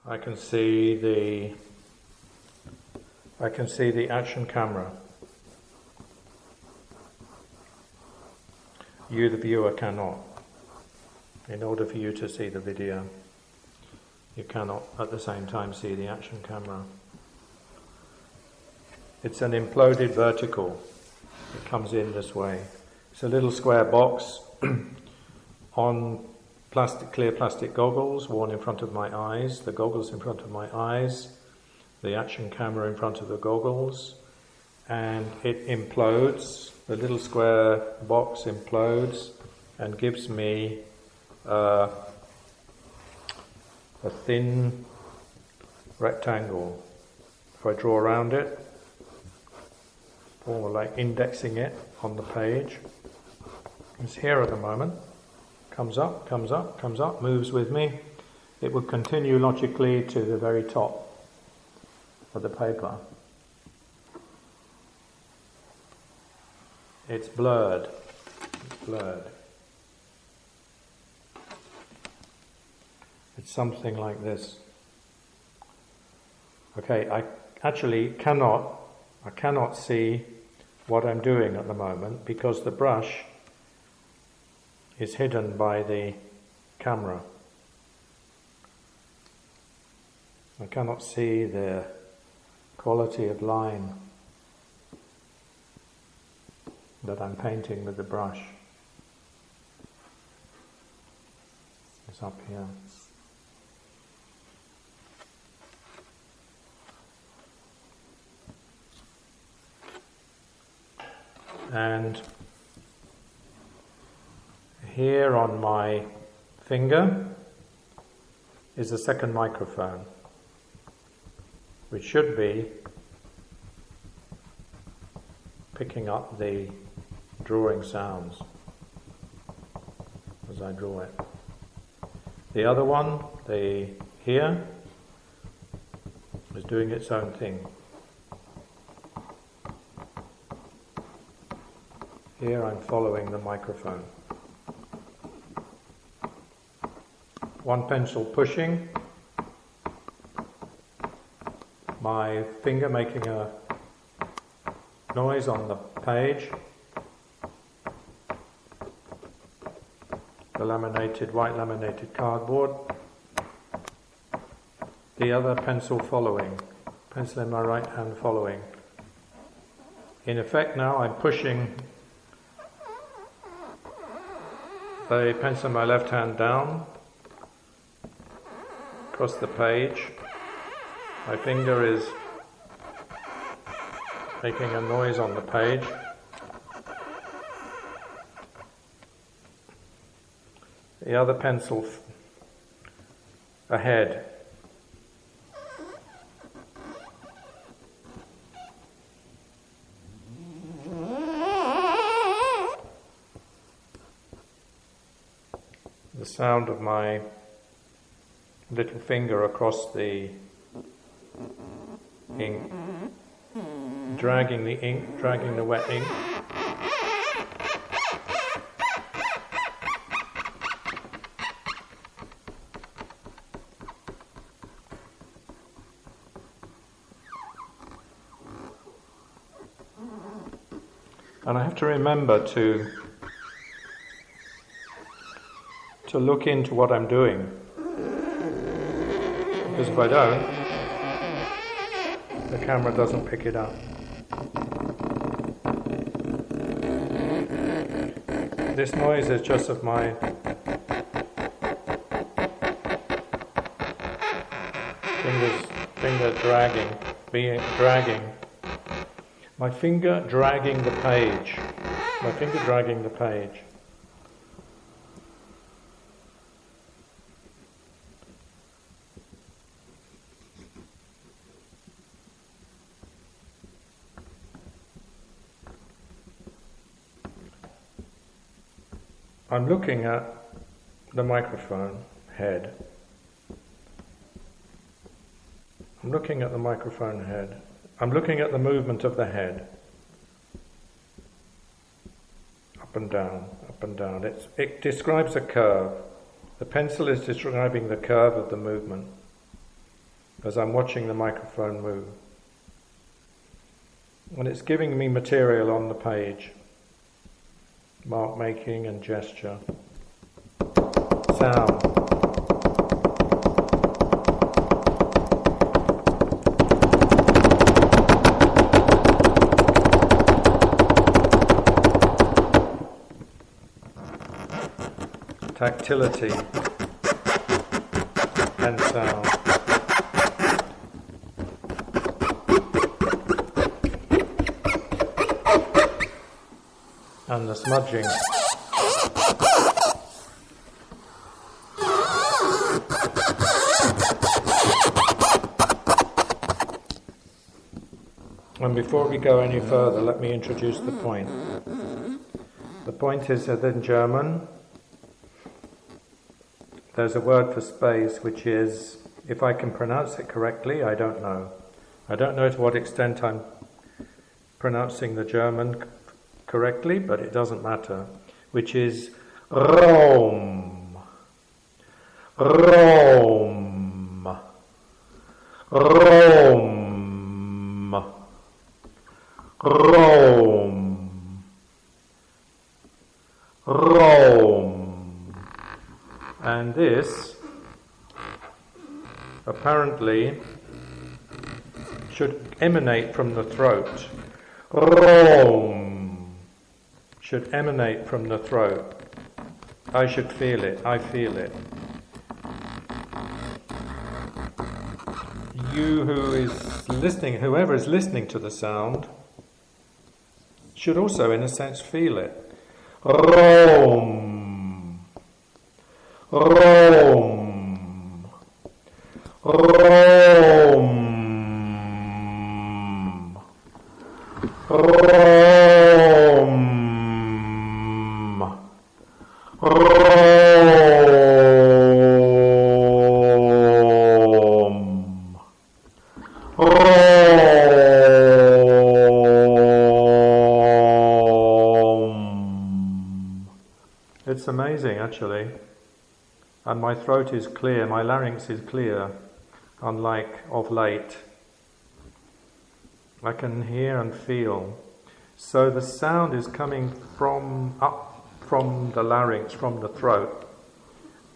I can see the action camera. You, the viewer, cannot. In order for you to see the video, you cannot at the same time see the action camera. It's an imploded vertical. It comes in this way. It's a little square box on clear plastic goggles worn in front of my eyes, the goggles in front of my eyes, the action camera in front of the goggles, and it implodes. The little square box implodes and gives me a thin rectangle. If I draw around it, or like indexing it on the page, it's here at the moment. Comes up, comes up, comes up, moves with me. It would continue logically to the very top of the paper. It's blurred. It's blurred. It's something like this. Okay, I actually cannot see what I'm doing at the moment because the brush is hidden by the camera. I cannot see the quality of line that I'm painting with the brush. It's up here. And here on my finger is a second microphone, which should be picking up the drawing sounds as I draw it. The other one, here, is doing its own thing. Here I'm following the microphone. One pencil pushing, my finger making a noise on the page, the white laminated cardboard, the other pencil following, pencil in my right hand following. In effect now I'm pushing the pencil in my left hand down across the page. My finger is making a noise on the page. The other pencil ahead. The sound of my little finger across the ink, dragging the wet ink. And I have to remember to look into what I'm doing, because if I don't, the camera doesn't pick it up. This noise is just of my finger dragging. My finger dragging the page. My finger dragging the page. I'm looking at the microphone head. I'm looking at the microphone head. I'm looking at the movement of the head. Up and down, up and down. It describes a curve. The pencil is describing the curve of the movement. as I'm watching the microphone move. And it's giving me material on the page. Mark making and gesture. Sound. Tactility and sound. And the smudging. And before we go any further, let me introduce the point. The point is that in German, there's a word for space which is, if I can pronounce it correctly, I don't know. I don't know to what extent I'm pronouncing the German correctly, but it doesn't matter, which is RAUM. RAUM. RAUM. RAUM. RAUM. And this apparently should emanate from the throat. RAUM should emanate from the throat. I should feel it. I feel it. You who is listening, whoever is listening to the sound, should also, in a sense, feel it. RAUM. RAUM. RAUM. RAUM. RAUM. RAUM. It's amazing, actually. And my throat is clear, my larynx is clear, unlike of late. I can hear and feel. So the sound is coming up from the larynx, from the throat.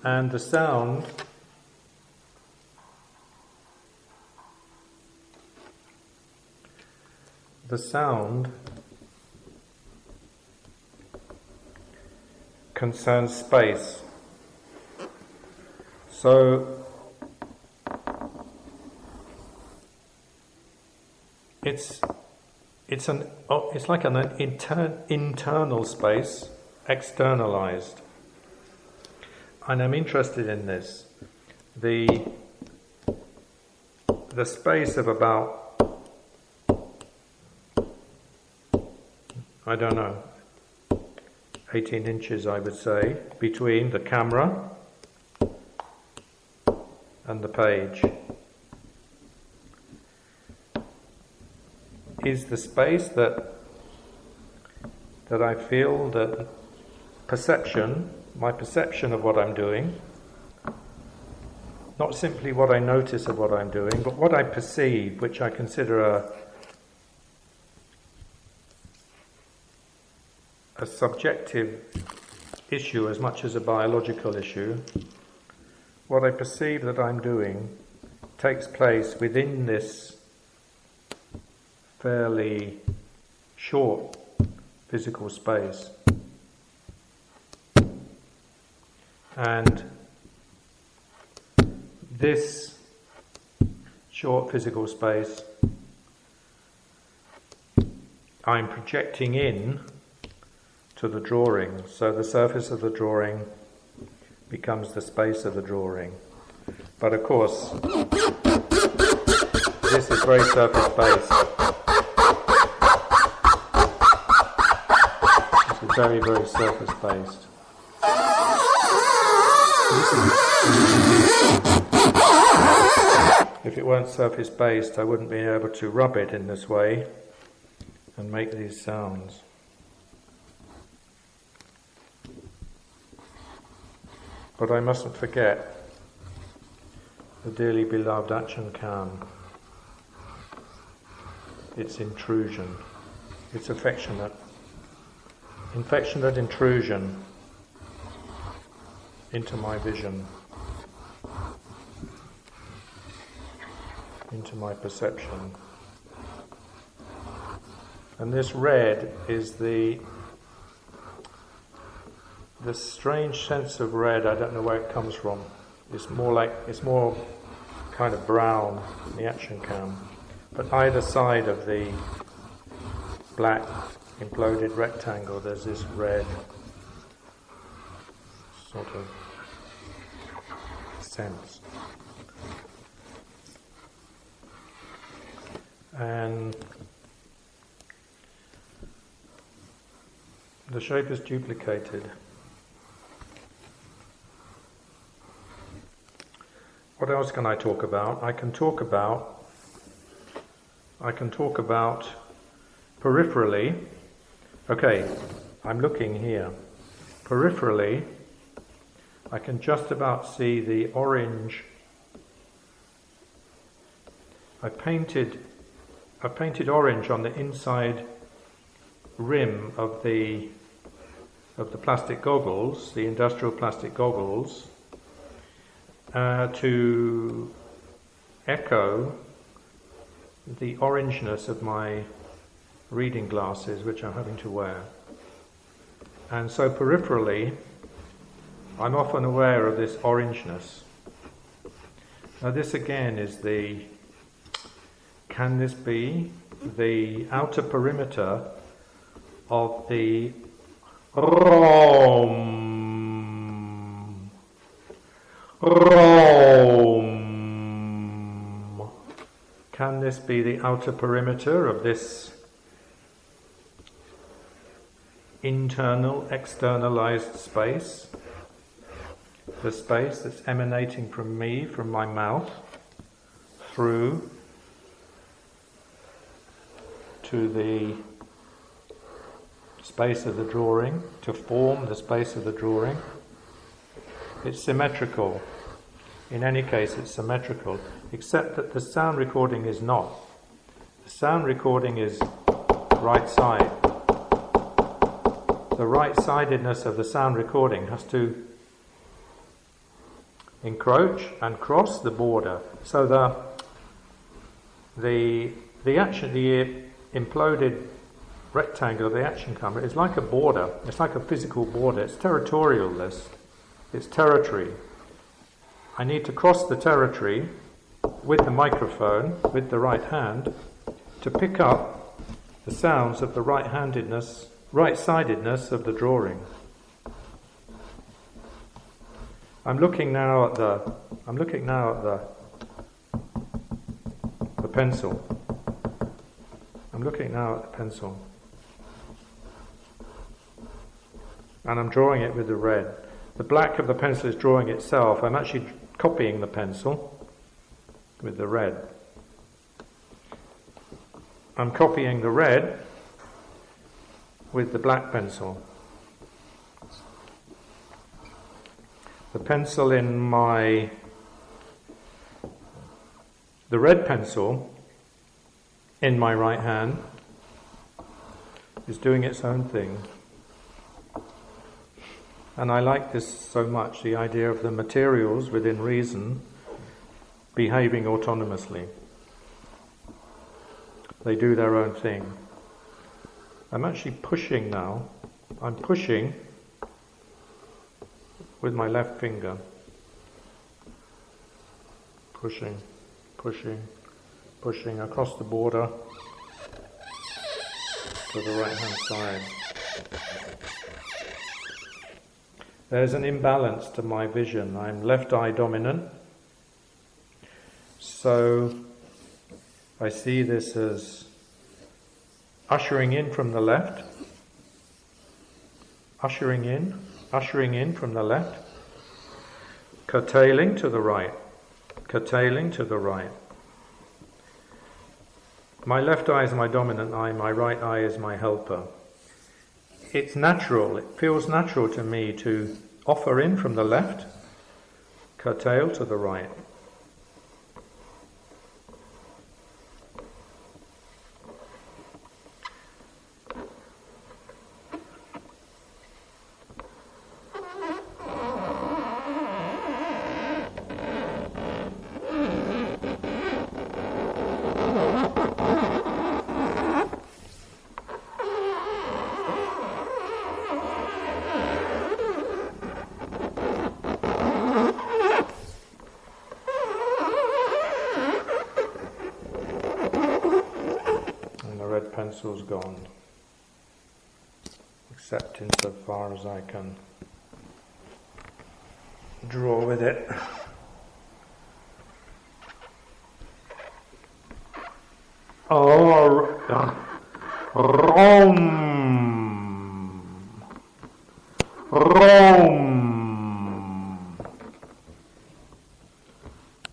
And the sound concerns space. So it's like an internal space, externalized. And I'm interested in this. The space of about, I don't know, 18 inches, I would say, between the camera and the page is the space that I feel that my perception of what I'm doing, not simply what I notice of what I'm doing, but what I perceive, which I consider a subjective issue as much as a biological issue. What I perceive that I'm doing takes place within this fairly short physical space. And this short physical space I'm projecting in to the drawing. So the surface of the drawing becomes the space of the drawing. But of course, this is very surface-based. This is very, very surface-based. If it weren't surface-based, I wouldn't be able to rub it in this way and make these sounds. But I mustn't forget the dearly beloved Action Cam, its intrusion, its affectionate intrusion into my vision, into my perception. And this red is the strange sense of red. I don't know where it comes from. It's more kind of brown in the Action Cam. But either side of the black imploded rectangle, there's this red sort of sense. And the shape is duplicated. What else can I talk about? I can talk about peripherally. Okay, I'm looking here. Peripherally, I can just about see the orange. I painted orange on the inside rim of the plastic goggles, the industrial plastic goggles, to echo the orangeness of my reading glasses, which I'm having to wear. And so peripherally, I'm often aware of this orangeness. Now this again is can this be the outer perimeter of the RAUM? Can this be the outer perimeter of this internal, externalized space? The space that's emanating from me, from my mouth, through to the space of the drawing, to form the space of the drawing. It's symmetrical. In any case, it's symmetrical, except that the sound recording is not. The sound recording is right side. The right-sidedness of the sound recording has to encroach and cross the border. So the imploded rectangle of the action camera is like a border. It's like a physical border. It's territorialist. It's territory. I need to cross the territory with the microphone, with the right hand, to pick up the sounds of the right-sidedness of the drawing. I'm looking now at the pencil. I'm looking now at the pencil. And I'm drawing it with the red. The black of the pencil is drawing itself. I'm actually copying the pencil with the red. I'm copying the red with the black pencil. The pencil the red pencil in my right hand is doing its own thing. And I like this so much, the idea of the materials within reason behaving autonomously. They do their own thing. I'm actually pushing now. I'm pushing with my left finger. Pushing, pushing, pushing across the border to the right-hand side. There's an imbalance to my vision. I'm left eye dominant. So I see this as ushering in from the left, ushering in from the left, curtailing to the right, curtailing to the right. My left eye is my dominant eye, my right eye is my helper. It's natural, it feels natural to me to offer in from the left, curtail to the right. pencil's gone, except insofar as I can draw with it. RAUM.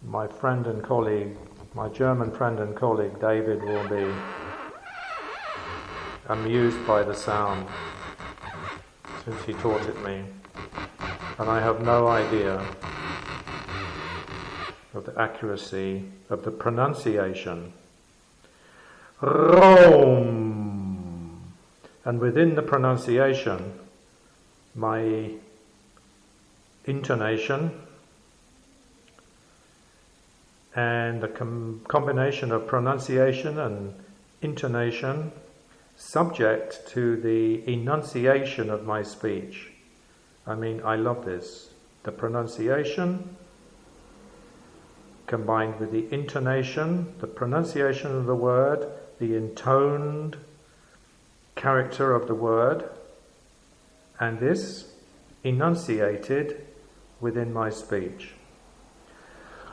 My friend and colleague, my German friend and colleague David will be amused by the sound, since he taught it me, and I have no idea of the accuracy of the pronunciation. RAUM. And within the pronunciation, my intonation and the combination of pronunciation and intonation subject to the enunciation of my speech. I mean, I love this. The pronunciation combined with the intonation, the pronunciation of the word, the intoned character of the word, and this enunciated within my speech.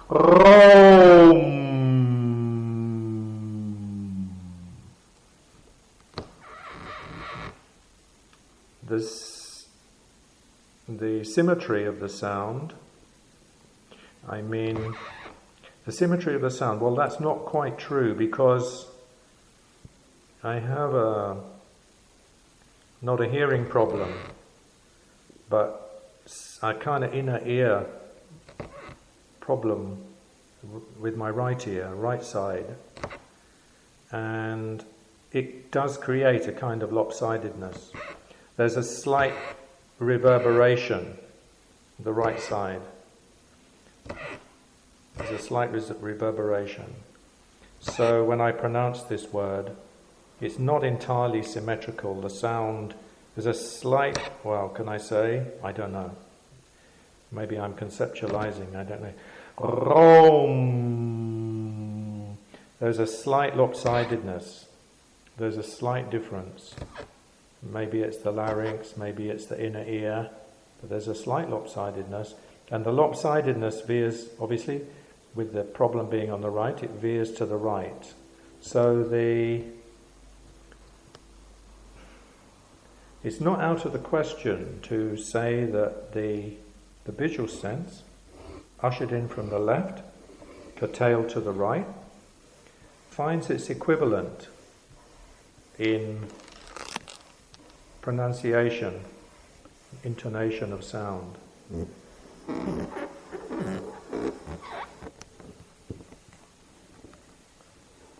RAUM. The symmetry of the sound, the symmetry of the sound, well, that's not quite true, because I have not a hearing problem, but a kind of inner ear problem with my right ear, right side, and it does create a kind of lopsidedness. There's a slight reverberation, the right side. There's a slight reverberation. So when I pronounce this word, it's not entirely symmetrical. The sound, there's a slight, well, can I say? I don't know. Maybe I'm conceptualizing, I don't know. RAUM. There's a slight lopsidedness. There's a slight difference. Maybe it's the larynx, maybe it's the inner ear, but there's a slight lopsidedness. And the lopsidedness veers, obviously, with the problem being on the right, it veers to the right. So it's not out of the question to say that the visual sense, ushered in from the left, curtailed to the right, finds its equivalent in pronunciation, intonation of sound.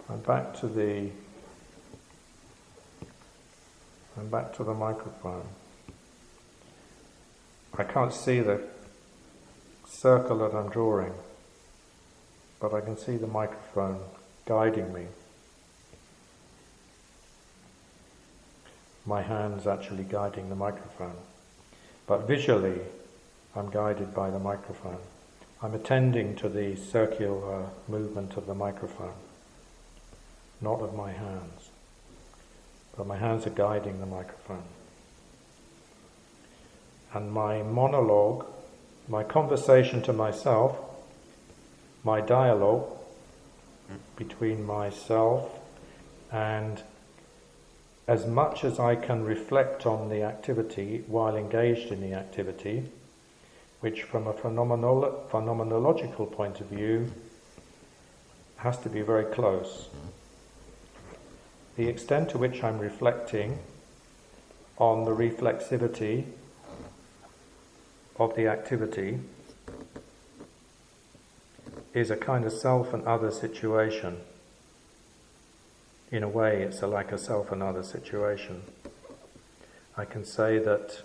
I'm back to the microphone. I can't see the circle that I'm drawing, but I can see the microphone guiding me. My hand's actually guiding the microphone, but visually I'm guided by the microphone. I'm attending to the circular movement of the microphone, not of my hands, but my hands are guiding the microphone. And my monologue, my conversation to myself, my dialogue between myself, and as much as I can reflect on the activity while engaged in the activity, which from a phenomenological point of view has to be very close. The extent to which I'm reflecting on the reflexivity of the activity is a kind of self and other situation. In a way, it's like a self and other situation. I can say that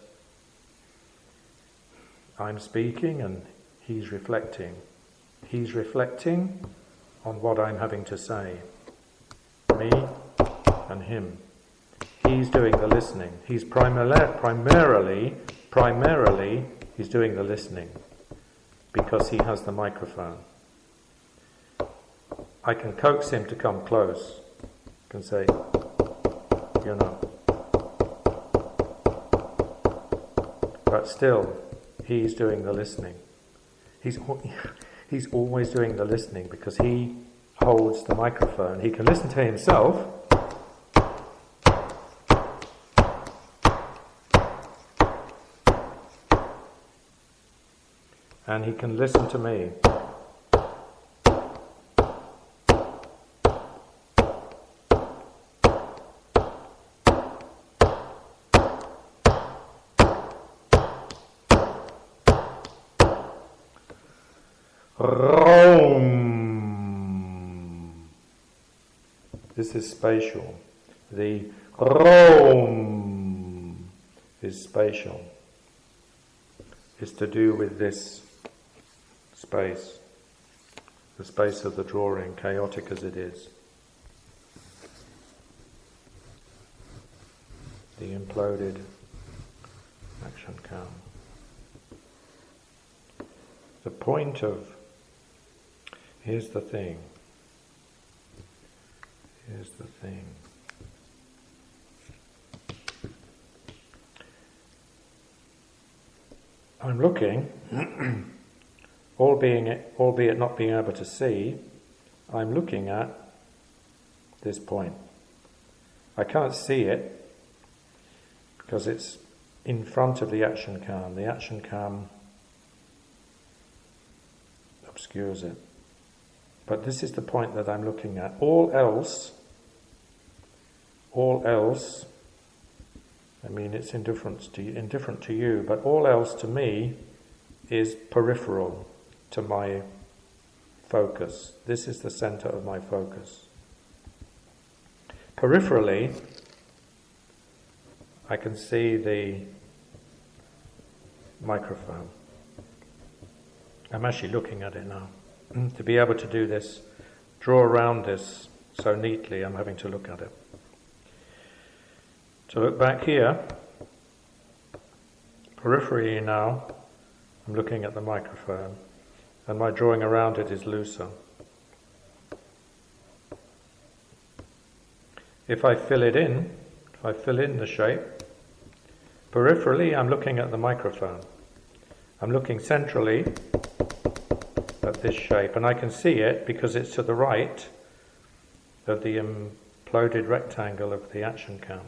I'm speaking and he's reflecting. He's reflecting on what I'm having to say. Me and him. He's doing the listening. He's primarily, he's doing the listening because he has the microphone. I can coax him to come close. I can say, you know. But still, he's doing the listening. He's always doing the listening because he holds the microphone. He can listen to himself, and he can listen to me. RAUM. This is spatial. The RAUM is spatial. It's to do with this space, the space of the drawing, chaotic as it is. The imploded action cam. The point of, here's the thing. Here's the thing. I'm looking, albeit not being able to see, I'm looking at this point. I can't see it because it's in front of the action cam. The action cam obscures it. But this is the point that I'm looking at. All else, I mean it's indifferent to you, but all else to me is peripheral to my focus. This is the center of my focus. Peripherally, I can see the microphone. I'm actually looking at it now. To be able to do this, draw around this so neatly, I'm having to look at it. To look back here, peripherally now, I'm looking at the microphone, and my drawing around it is looser. If I fill it in, if I fill in the shape, peripherally I'm looking at the microphone. I'm looking centrally at this shape, and I can see it because it's to the right of the imploded rectangle of the action cam.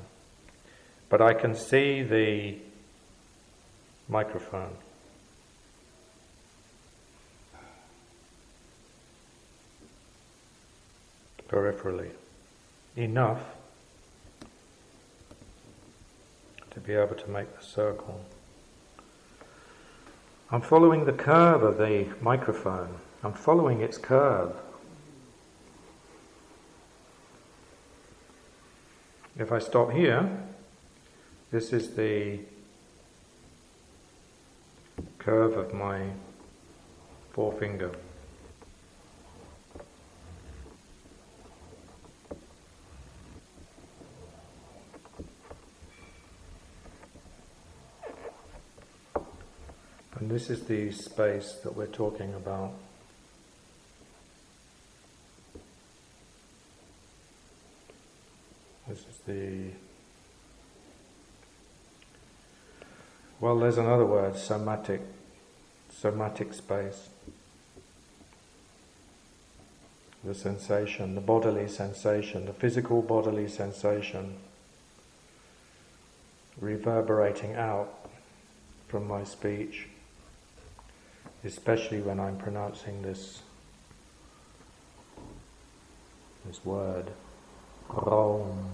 But I can see the microphone. Peripherally. Enough to be able to make the circle. I'm following the curve of the microphone. I'm following its curve. If I stop here, this is the curve of my forefinger. And this is the space that we're talking about. This is the, well, there's another word, somatic space. The sensation, the bodily sensation, the physical bodily sensation reverberating out from my speech, especially when I'm pronouncing this word, RAUM.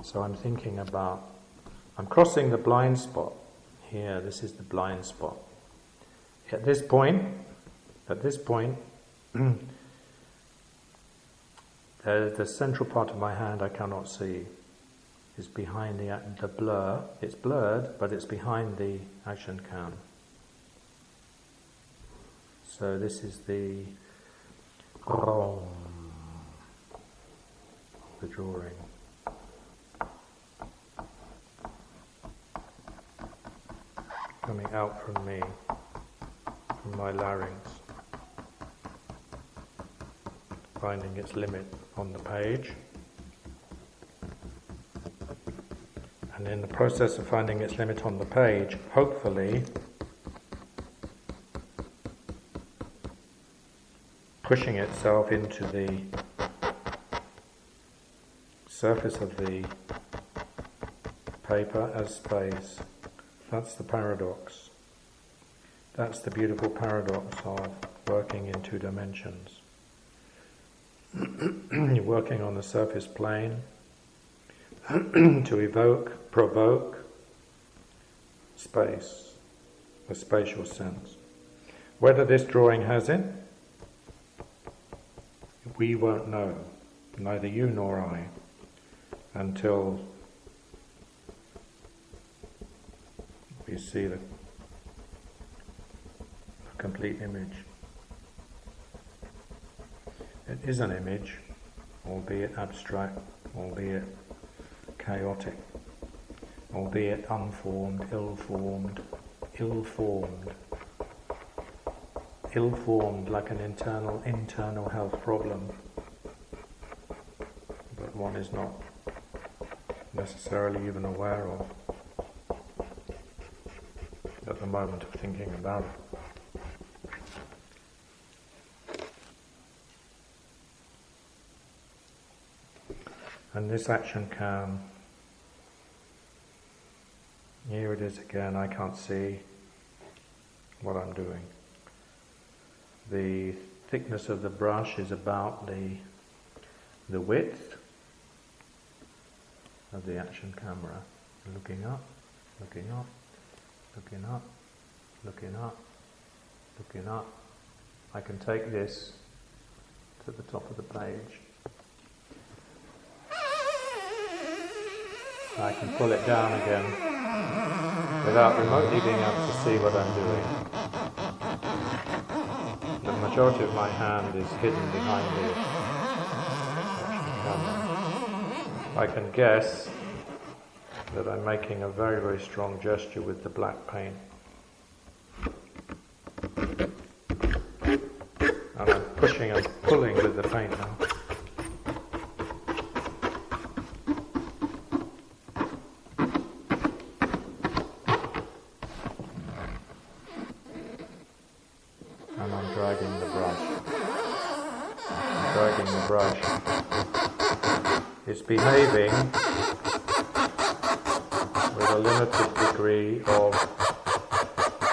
So I'm thinking about, I'm crossing the blind spot here. This is the blind spot. At this point, the central part of my hand I cannot see. Is behind the blur. It's blurred, but it's behind the action cam. So this is the RAUM, the drawing. Coming out from me, from my larynx. finding its limit on the page. And in the process of finding its limit on the page, hopefully pushing itself into the surface of the paper as space. That's the paradox. That's the beautiful paradox of working in two dimensions. You're working on the surface plane to provoke space, a spatial sense. Whether this drawing has it, we won't know, neither you nor I, until we see the complete image. It is an image, albeit abstract, albeit chaotic, albeit unformed, ill-formed, ill-formed like an internal health problem, but one is not necessarily even aware of at the moment of thinking about it. And this action can, here it is again, I can't see what I'm doing. The thickness of the brush is about the width of the action camera. Looking up, looking up, looking up, looking up, looking up. I can take this to the top of the page. I can pull it down again without remotely being able to see what I'm doing. The majority of my hand is hidden behind the action camera. I can guess that I'm making a very, very strong gesture with the black paint. And I'm pushing and pulling with the paint now. And I'm dragging the brush. I'm dragging the brush. It's behaving with a limited degree of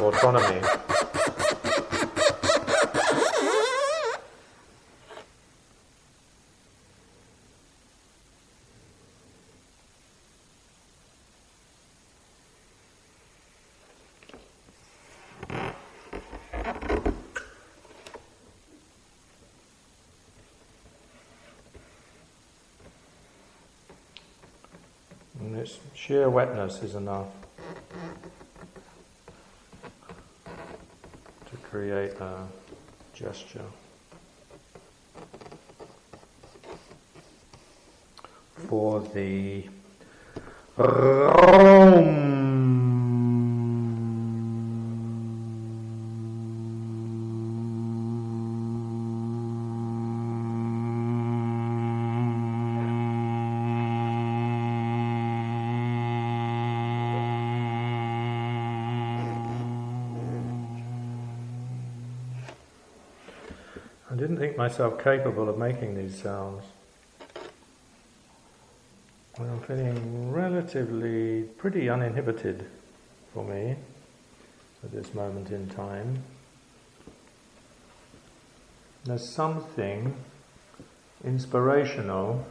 autonomy. And its sheer wetness is enough to create a gesture. For the RAUM. I didn't think myself capable of making these sounds. I'm feeling relatively pretty uninhibited for me at this moment in time. There's something inspirational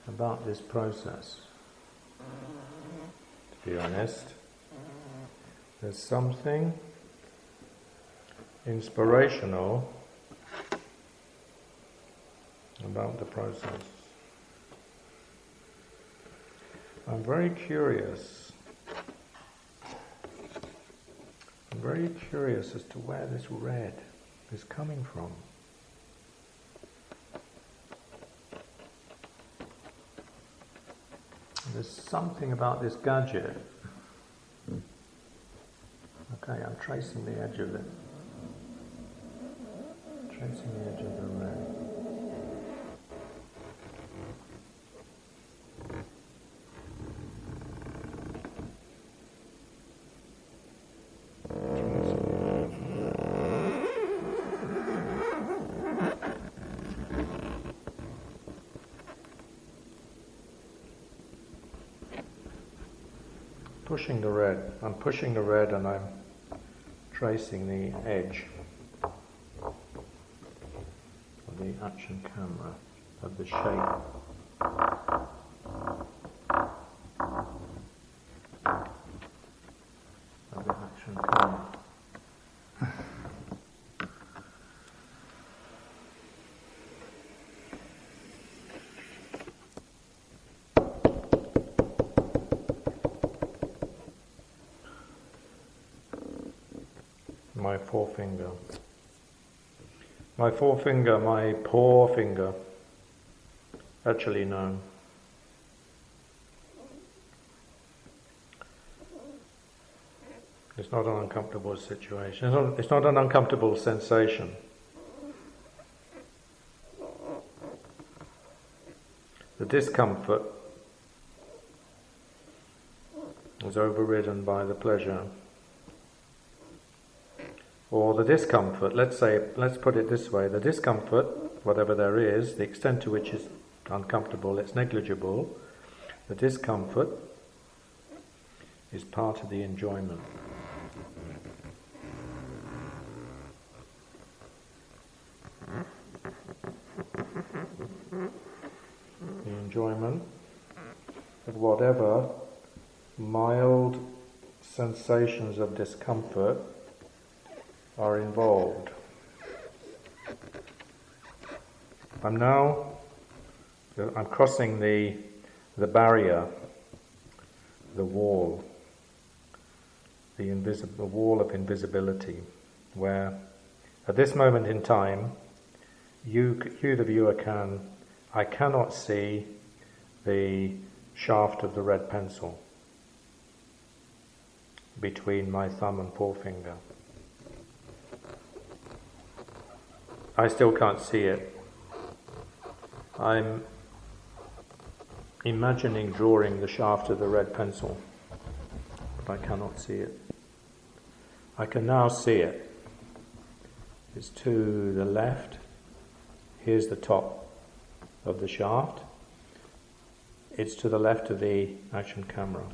about this process, to be honest. There's something inspirational about the process. I'm very curious. I'm very curious as to where this red is coming from. There's something about this gadget. Okay, I'm tracing the edge of it. Tracing the edge of the red. Pushing the red. I'm pushing the red and I'm tracing the edge of the action camera, of the shape. Of the action camera. My forefinger. My forefinger, my poor finger. Actually, no. It's not an uncomfortable situation. It's not an uncomfortable sensation. The discomfort is overridden by the pleasure. Or the discomfort, let's put it this way, the discomfort, whatever there is, the extent to which it's uncomfortable, it's negligible. The discomfort is part of the enjoyment. The enjoyment of whatever mild sensations of discomfort are involved. I'm crossing the barrier, the wall, the wall of invisibility, where at this moment in time, you the viewer I cannot see the shaft of the red pencil between my thumb and forefinger. I still can't see it. I'm imagining drawing the shaft of the red pencil, but I cannot see it. I can now see it. It's to the left. Here's the top of the shaft. It's to the left of the action camera.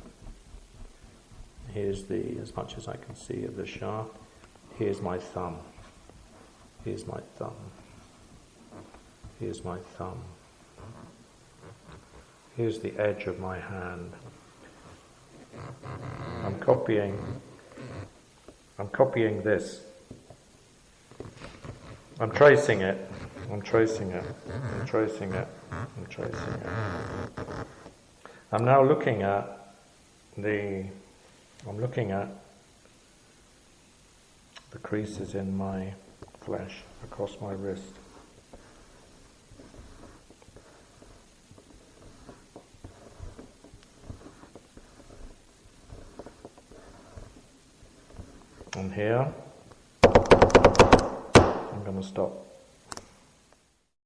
Here's as much as I can see of the shaft. Here's my thumb. Here's my thumb. Here's my thumb. Here's the edge of my hand. I'm copying this. I'm tracing it. I'm tracing it. I'm tracing it. I'm tracing it. I'm now looking at the creases in my flesh across my wrist. And here, I'm going to stop.